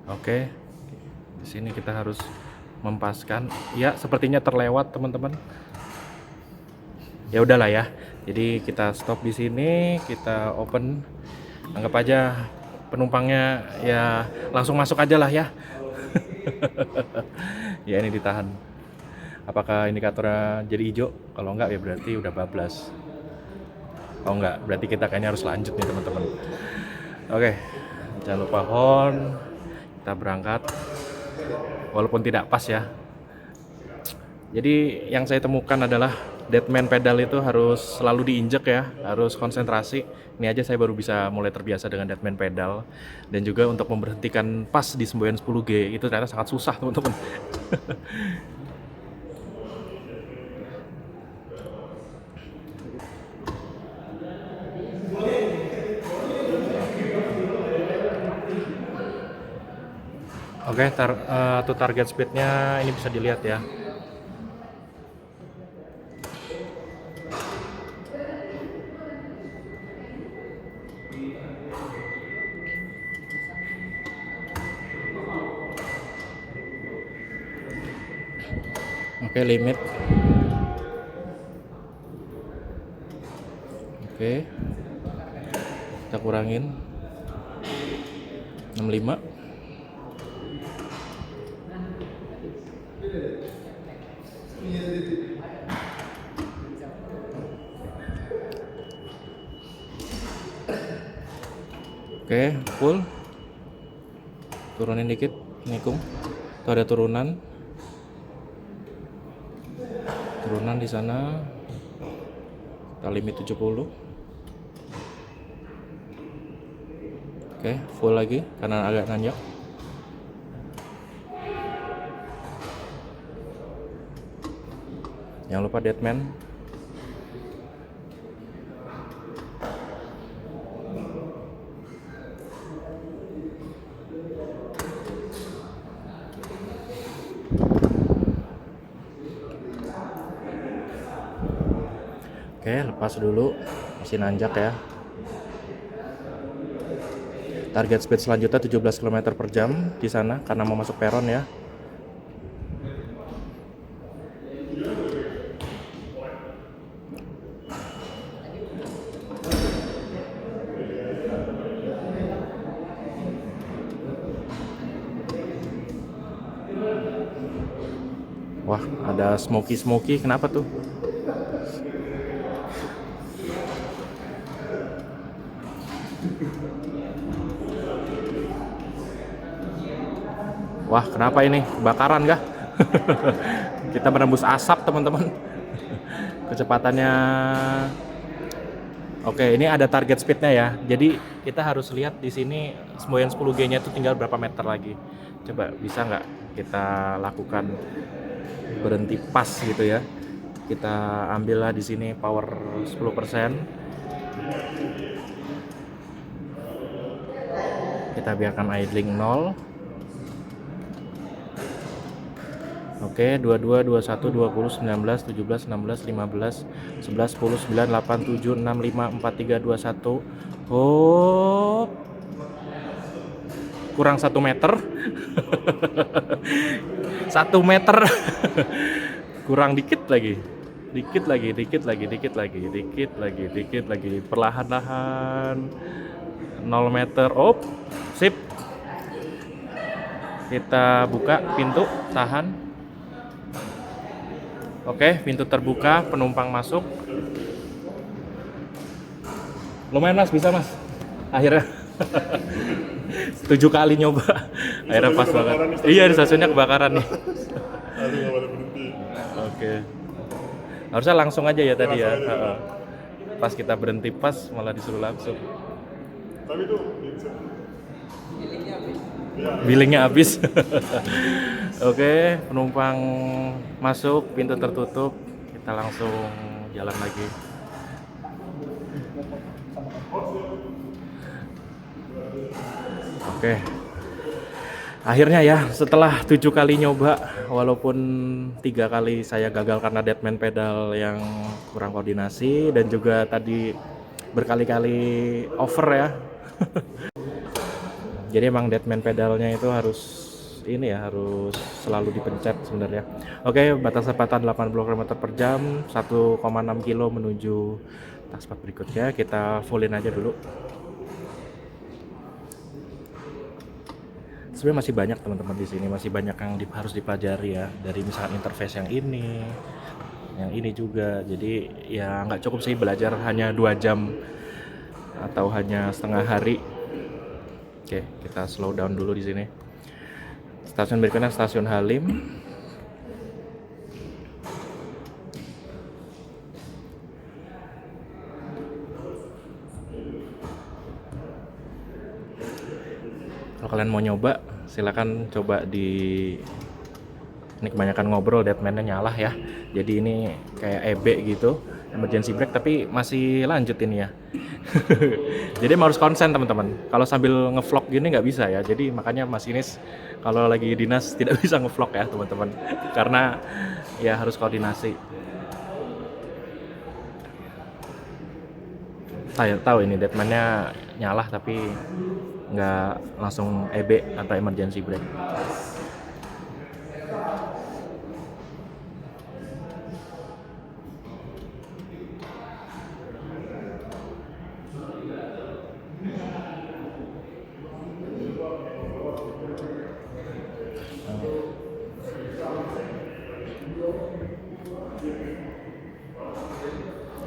Oke. Di sini kita harus mempaskan. Ya, sepertinya terlewat, teman-teman. Ya udahlah ya. Jadi kita stop di sini, kita open. Anggap aja penumpangnya ya langsung masuk aja lah ya. Ya ini ditahan. Apakah indikatornya jadi hijau? Kalau enggak ya berarti udah bablas. Kalau enggak berarti kita kayaknya harus lanjut nih teman-teman. Oke, jangan lupa horn. Kita berangkat. Walaupun tidak pas ya. Jadi yang saya temukan adalah Deadman pedal itu harus selalu diinjek ya, harus konsentrasi. Ini aja saya baru bisa mulai terbiasa dengan Deadman pedal. Dan juga untuk memberhentikan pas di semboyan 10G itu ternyata sangat susah teman-teman. Oke, target speednya ini bisa dilihat ya. Oke, limit. Oke. Kita kurangin 65. Oke, full. Turunin dikit, nikung. Tuh ada turunan. Turunan di sana. Kita limit 70. Oke, full lagi karena agak nanjak. Jangan lupa Deadman. Oke, lepas dulu, masih nanjak ya. Target speed selanjutnya 17 km per jam di sana karena mau masuk peron ya. Wah, ada smoky, kenapa tuh? Wah, kenapa ini? Kebakaran kah? Kita menembus asap, teman-teman. Kecepatannya. Oke, ini ada target speednya ya. Jadi kita harus lihat di sini semboyan 10G-nya itu tinggal berapa meter lagi. Coba bisa nggak kita lakukan berhenti pas gitu ya. Kita ambillah di sini power 10%. Kita biarkan idling 0. Oke, 22, 21, 20, 19, 17, 16, 15, 11, 10, 9, 8, 7, 6, 5, 4, 3, 2, 1. Oh. Kurang 1 meter. 1 meter. Kurang dikit lagi. Dikit lagi. Perlahan-lahan. 0 meter. Oh, sip. Kita buka pintu, tahan. Oke, pintu terbuka, penumpang masuk. Lumayan mas, bisa mas. Akhirnya 7 kali nyoba. Akhirnya pas banget. Iya, di stasiunnya kebakaran nih. Aduh, nggak boleh berhenti. Oke. Harusnya langsung aja ya tadi ya. Pas kita berhenti pas malah disuruh langsung. Tapi itu billingnya habis. Oke, penumpang masuk, pintu tertutup, kita langsung jalan lagi. Oke, akhirnya ya setelah 7 kali nyoba, walaupun 3 kali saya gagal karena deadman pedal yang kurang koordinasi dan juga tadi berkali-kali over ya. Jadi emang deadman pedalnya itu harus ini ya, harus selalu dipencet sebenarnya. Oke, batas kecepatan 80 km per jam, 1,6 kilo menuju task berikutnya. Kita fullin aja dulu. Sebenarnya masih banyak teman-teman di sini, masih banyak yang harus dipelajari ya, dari misalkan interface yang ini juga. Jadi ya nggak cukup sih belajar hanya 2 jam atau hanya setengah hari. Oke, kita slow down dulu di sini. Stasiun berikutnya stasiun Halim. Kalau kalian mau nyoba, silakan coba di. Ini kebanyakan ngobrol, deadman-nya nyala ya. Jadi ini kayak EB gitu, emergency brake, tapi masih lanjut ini ya. Jadi harus konsen teman-teman. Kalau sambil ngevlog gini nggak bisa ya. Jadi makanya masinis kalau lagi dinas tidak bisa ngevlog ya teman-teman. Karena ya harus koordinasi. Saya tahu ini deadman-nya nyala tapi nggak langsung EB atau emergency brake.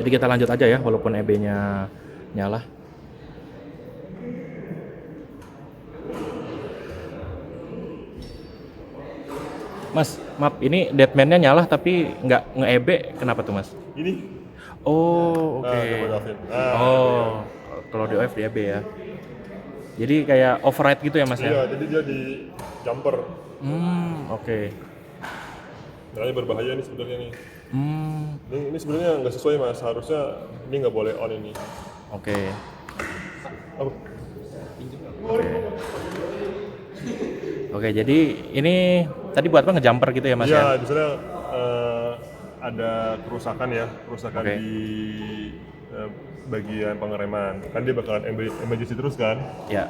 Jadi kita lanjut aja ya, walaupun EB-nya nyala. Mas, maaf, ini deadman-nya nyala tapi nggak nge-EB, kenapa tuh mas? Ini. Oh, oke. Oh, kalau di OF di EB ya. Jadi kayak override gitu ya mas ya? Iya, jadi dia di jumper. Oke. Makanya berbahaya nih sebenarnya nih. Ini sebenarnya nggak sesuai mas, harusnya ini nggak boleh on ini. Oke. Oke, jadi ini tadi buat apa, ngejumper gitu ya mas ya? Iya, misalnya ada kerusakan di bagian pengereman, kan dia bakalan emergency terus kan? Ya.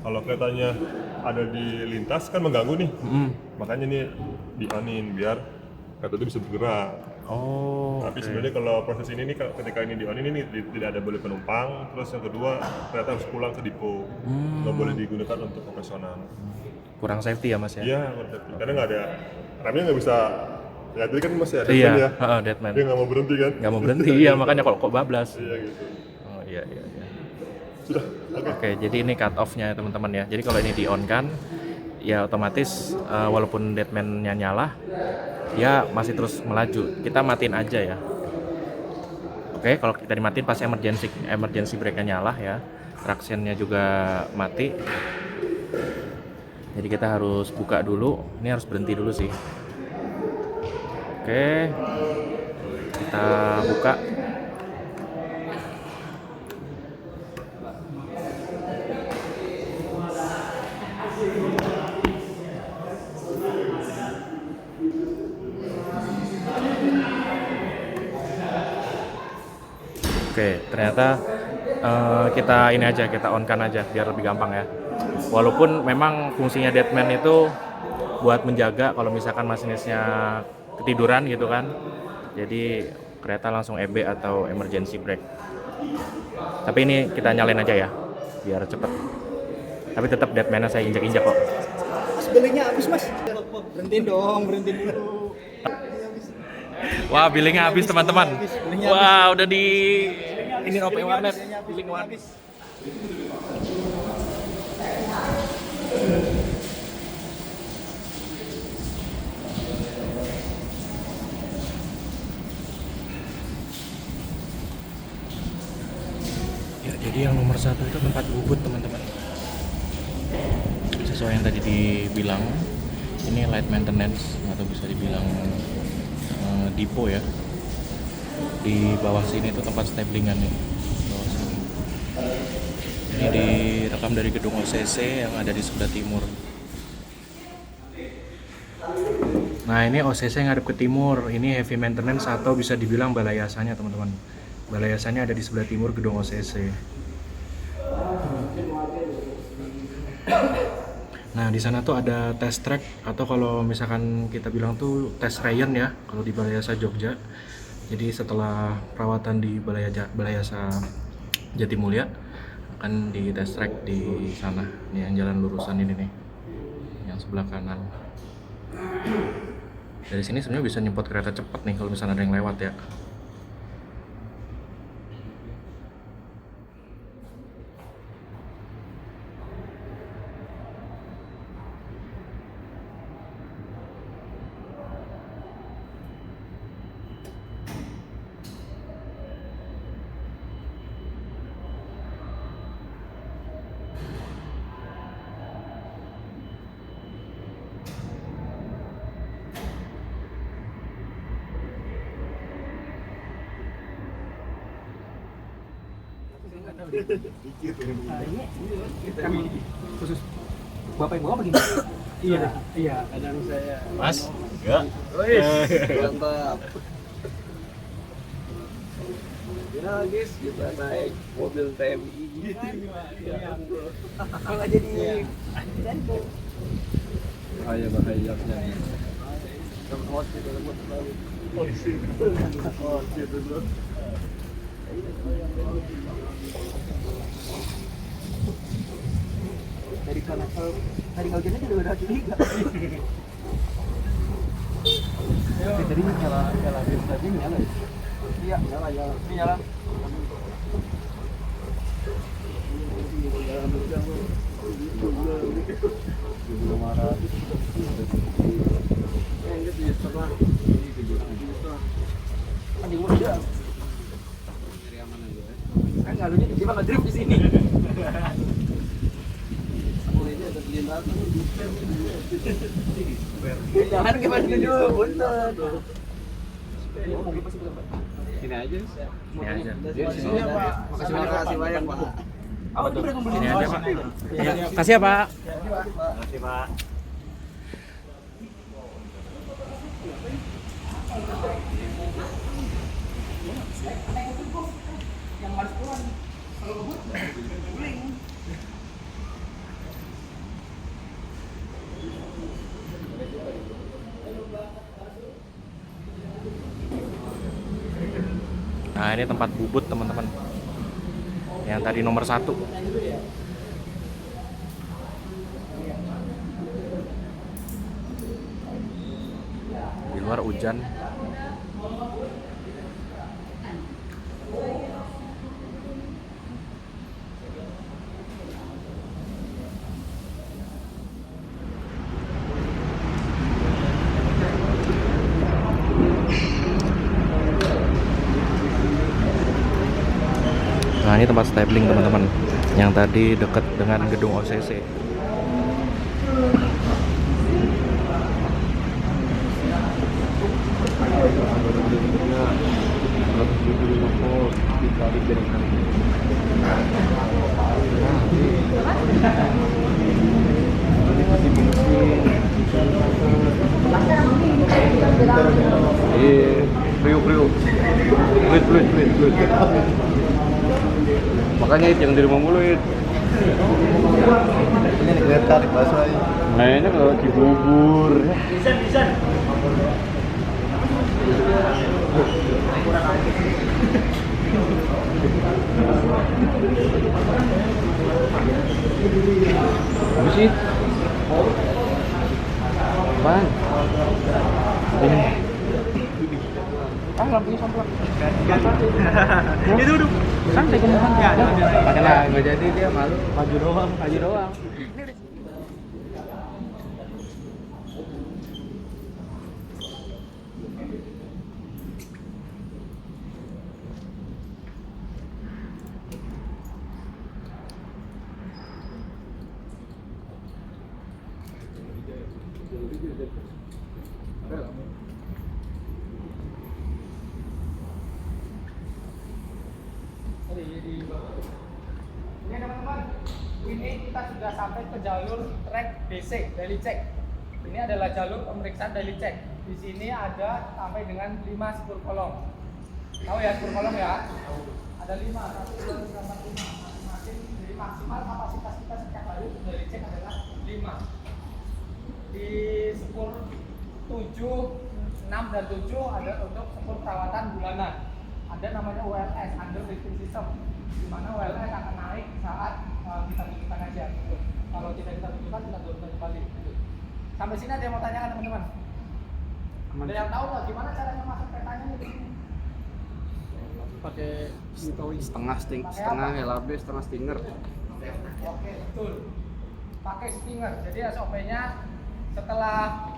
Kalau kelihatannya ada di lintas kan mengganggu nih, makanya ini di-onin biar kereta itu bisa bergerak. Oh. Tapi sebenarnya kalau proses ini nih, ketika ini di-onin ini tidak ada boleh penumpang, terus yang kedua kereta harus pulang ke depo, nggak boleh digunakan untuk operasional. Kurang safety ya mas ya? Iya, kurang safety. Karena nggak ada, remnya nggak bisa. Ya tadi kan masih ada iya, ya. Deadman. Dia nggak mau berhenti kan? Nggak mau berhenti, iya makanya kok bablas. Iya gitu. Oh iya. Sudah. Oke, jadi ini cut off-nya teman-teman ya. Jadi kalau ini di-on kan, ya otomatis walaupun deadman-nya nyala, ya masih terus melaju. Kita matiin aja ya. Oke, kalau kita dimatiin pas emergency brake-nya nyala ya, traction-nya juga mati. Jadi kita harus buka dulu. Ini harus berhenti dulu sih. Oke, kita buka. Oke, ternyata kita ini aja, kita on-kan aja biar lebih gampang ya. Walaupun memang fungsinya deadman itu buat menjaga kalau misalkan masinisnya ketiduran gitu kan. Jadi kereta langsung EB atau emergency brake. Tapi ini kita nyalain aja ya, biar cepet. Tapi tetap deadman-nya saya injak-injak kok. Billingnya habis mas. Berhenti dong, berhenti dulu. Wah, billingnya habis teman-teman. Wah, udah di ini OP warnet, billing warnet. Ya, jadi yang nomor 1 itu tempat bubut teman-teman. Saya sesuai yang tadi dibilang, ini light maintenance atau bisa dibilang depo ya. Di bawah sini tuh tempat staplingan nih. Bawah sini. Ini direkam dari gedung OCC yang ada di sebelah timur. Nah, ini OCC yang ngadep ke timur. Ini heavy maintenance atau bisa dibilang balai yasannya, teman-teman. Balai yasannya ada di sebelah timur gedung OCC. Nah, di sana tuh ada test track atau kalau misalkan kita bilang tuh test Ryan ya, kalau di Balai Yasa Jogja. Jadi setelah perawatan di Balai Yasa Jatimulya akan di test track di sana. Ini yang jalan lurusan ini nih. Yang sebelah kanan. Dari sini sebenarnya bisa nyempot kereta cepat nih kalau misalnya ada yang lewat ya. Khusus Bapak Ibu begini. Iya, kadang saya. Mas? Enggak. Mantap. Ya guys, kita naik mobil TMI. Kalau jadi bahaya nih. Semua kita lembut sekali. Dari kalau hujannya juga udah curiga. Jadi nyala biasa aja nyala. Iya, nyala. Kan ngalunya di sini ngedrip di sini. Jangan gimana dulu, buntet. Sini aja. Sini aja. Makasih banyak, Pak. Sini aja, Pak. Ya, kasih ya, Pak. Makasih, Pak. Nah, ini tempat bubut teman-teman. Yang tadi nomor 1. Di luar hujan. Nah, ini tempat stapling teman-teman yang tadi dekat dengan gedung OCC. Makanya itu yang di rumah mulu itu. Ini kereta di Baswai. Mainnya kalau Cibubur. Bisa. Apa sih? Apaan? Ini. Lampunya samplak. Dia duduk. Santai kan santai. Pakai lah, enggak jadi dia malu. Maju doang. Ini teman-teman, ini kita sudah sampai ke jalur track DC, daily check. Ini adalah jalur pemeriksaan daily check. Di sini ada sampai dengan 5 spur kolong. Tahu ya spur kolong ya? Ada 5, 1, 2, 3, 4, 5 masing-masing. Jadi maksimal kapasitas kita setiap hari untuk daily check adalah 5. Di spur 7, 6 dan 7 ada untuk spur perawatan bulanan. Ada namanya ULS, under lifting system, di mana ULS akan naik saat kita tunjukkan aja. Kalau tidak kita tunjukkan, kita turunkan kembali. Sampai sini ada yang mau tanyakan teman-teman? Ada yang tahu nggak gimana caranya masuk petanya di sini? Pakai setengah apa? LAB, setengah stinger. Oke, betul. Pakai stinger. Jadi SOP-nya setelah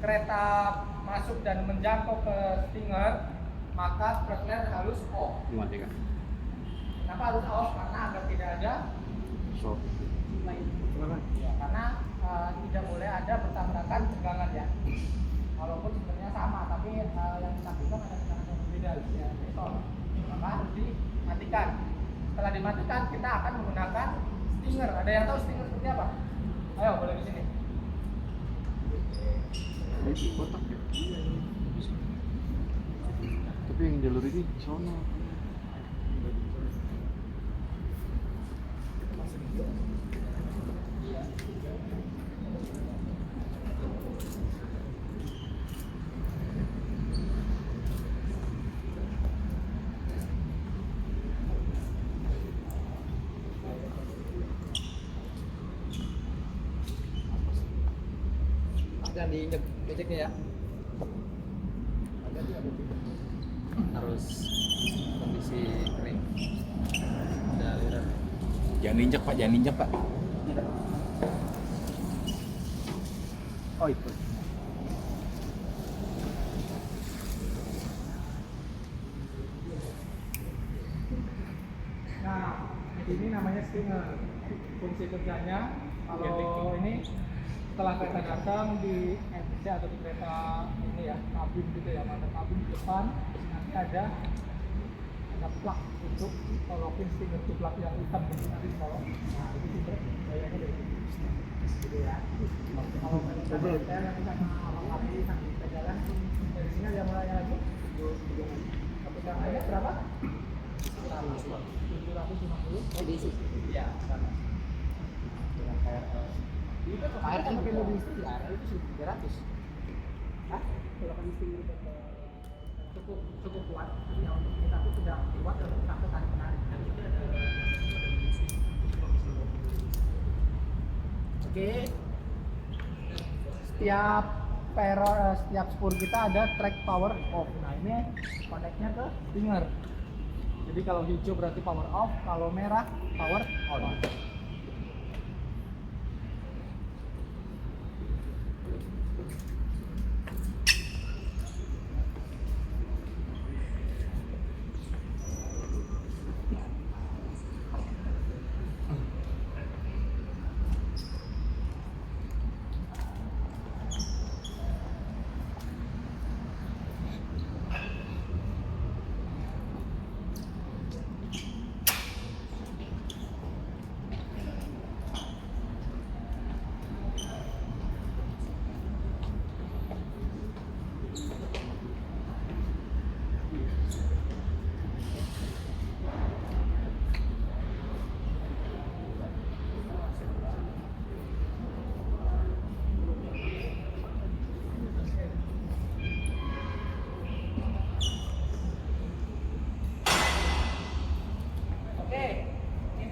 kereta masuk dan menjangkau ke stinger, maka throttle harus off. Dimatikan. Kenapa harus off? Karena agar tidak ada So. ya, karena tidak boleh ada bertabrakan tegangan ya. Walaupun sebenarnya sama, tapi yang ditakutkan ada tegangan yang berbeda ya. Maka harus dimatikan. Setelah dimatikan, kita akan menggunakan stinger. Ada yang tahu stinger seperti apa? Ayo, boleh di sini. Ini kotak ya. Tapi yang jalur ini sono. Jangan diinjek beceknya ya. Harus kondisi kering. Ada aliran. Jangan injek Pak, jangan injek Pak. Oh itu. Nah, ini namanya stinger. Fungsi kerjanya kalau ini setelah kereta datang di NTC atau di kereta ini ya kabin gitu ya, ada kabin di depan, nanti ada plug untuk colokin stinger to plug yang hitam nanti kalau nah itu stinger gayanya dari sini gitu ya. Kalau saya nanti sama abang kami nanti kita jalan dari sini ada mulai lagi. Tapi harganya berapa? 750 edisi. Iya, sana. Dengan KRL. KRL pakai logistik ya, KRL itu 300. Hah? Kalau logistik itu cukup kuat, tapi yang untuk kita itu sudah kuat dan kita tarik menarik. Oke. Setiap spur kita ada track power off. Nah ini connect-nya ke stinger. Jadi kalau hijau berarti power off, kalau merah power on.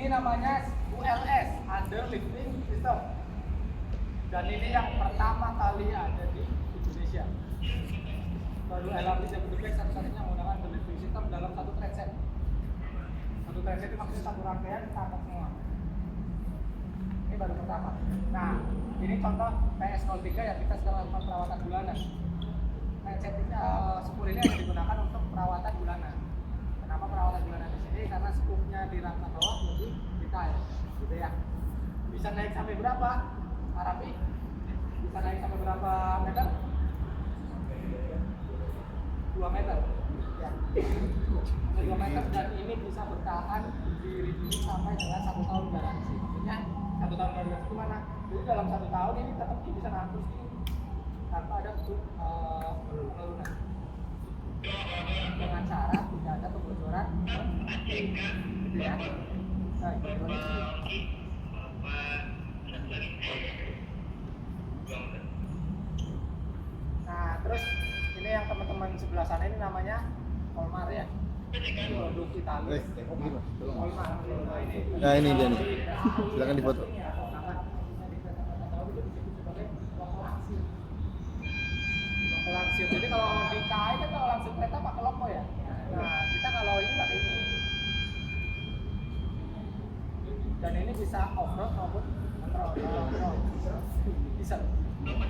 Namanya ULS, under lifting system, dan ini yang pertama kali ada di Indonesia. Baru LRT Jabodetabek satu-satunya menggunakan under lifting system dalam satu trainset. Satu trainset itu maksudnya satu rangkaian kita angkat semua. Ini baru pertama. Nah, ini contoh PS03 yang kita sekarang lakukan perawatan bulanan. Trainset ini spur ini yang digunakan untuk perawatan bulanan. Kenapa perawatan bulanan di sini? Karena skupnya di rangka bawah lebih detail, gitu ya. Bisa naik sampai berapa, Arabi? Bisa naik sampai berapa kilometer dan ini bisa bertahan di review sampai dengan 1 tahun garansi. Maksudnya 1 tahun garansi itu mana? Jadi dalam 1 tahun ini tetap bisa ngatur tanpa ada penurunan. Dengan syarat tidak ada kebocoran, gitu ya. Nah, nah, terus ini yang teman-teman sebelah sana ini namanya Kolmar ya. Produk Italia. Kolmar. Nah ini dia nih, silakan difoto. Langsung. Jadi kalau di KAI kan kalau langsung kereta pakai loko ya. Nah, kita kalau ini pakai ini. Dan ini bisa off-road maupun on-road. Bisa.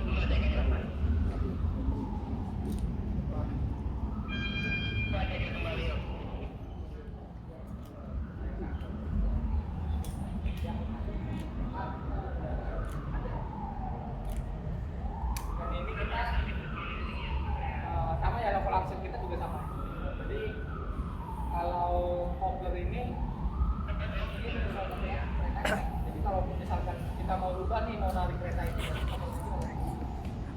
Dan ini kita sama ya, level langsung kita juga sama. Jadi kalau cobbler ini bisa pakai kereta. Jadi kalau misalkan kita mau rubah nih, mau narik kereta ini,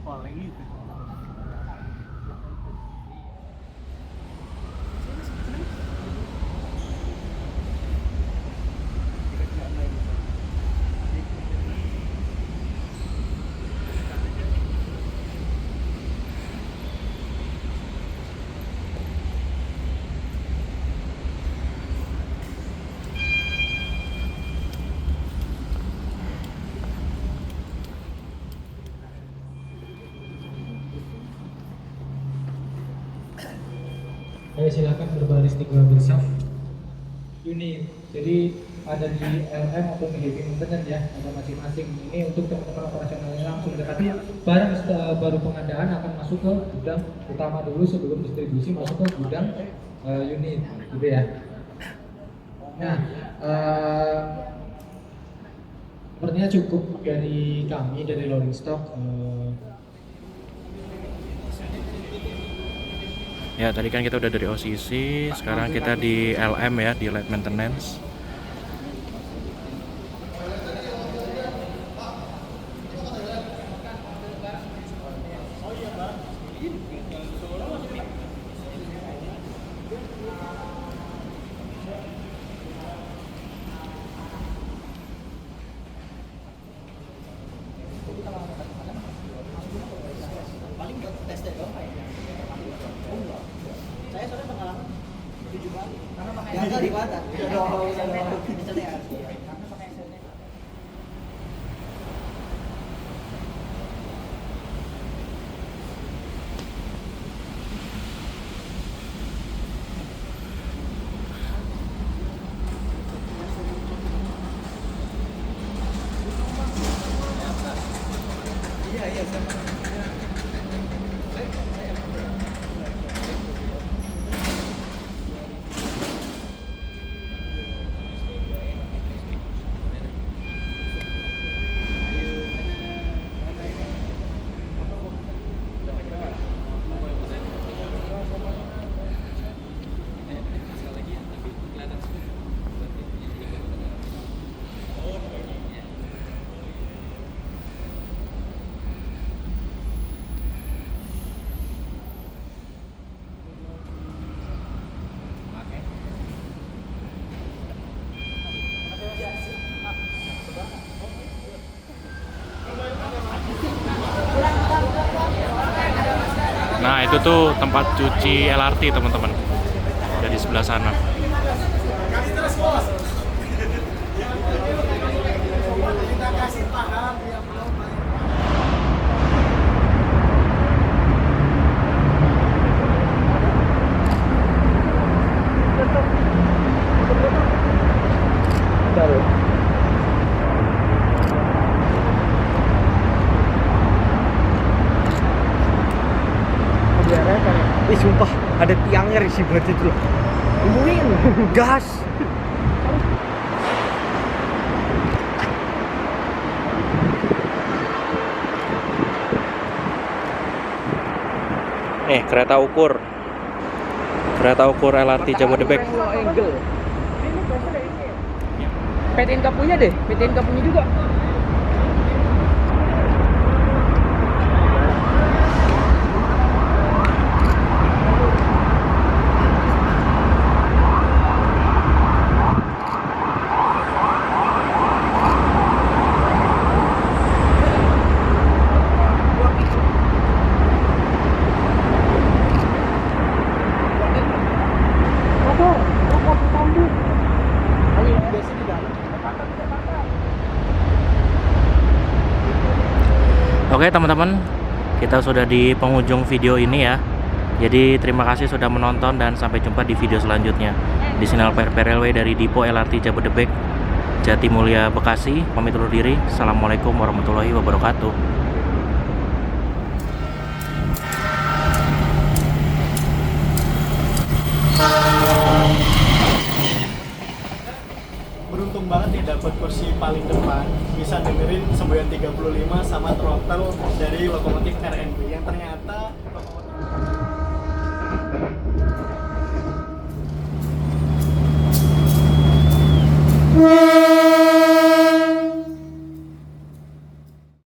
Paling gitu. Ayo silakan berbaris 13 unit. Jadi ada di LM atau di heavy maintenance ya, ada masing-masing. Ini untuk teman-teman operasionalnya langsung. Tapi barang baru pengadaan akan masuk ke gudang utama dulu sebelum distribusi masuk ke gudang unit, gitu ya. Nah, sepertinya cukup dari kami dari Rolling Stock. Ya, tadi kan kita udah dari OCC, sekarang kita di LM ya, di Light Maintenance. Saya soalnya pengalaman 7 kali karena pakai ya, di Batak. Karena pakai SNE. Iya, sama. Nah, itu tuh tempat cuci LRT, teman-teman. Ada di sebelah sana. Kasih terus bos. Kita kasih paham ya belum. Ih sumpah ada tiangnya risih banget itu loh. Tungguin gas. Kereta ukur. Kereta ukur LRT Jabodebek. Angle. PTNK punya deh, PTNK punya juga. Oke teman-teman, kita sudah di penghujung video ini ya. Jadi terima kasih sudah menonton dan sampai jumpa di video selanjutnya di Sinyal PRPRLW dari Depo LRT Jabodebek, Jatimulya, Bekasi. Pamit undur diri. Assalamualaikum warahmatullahi wabarakatuh. Beruntung banget nih dapat kursi paling depan, bisa dengerin semboyan 35 sama throttle dari lokomotif RNB yang ternyata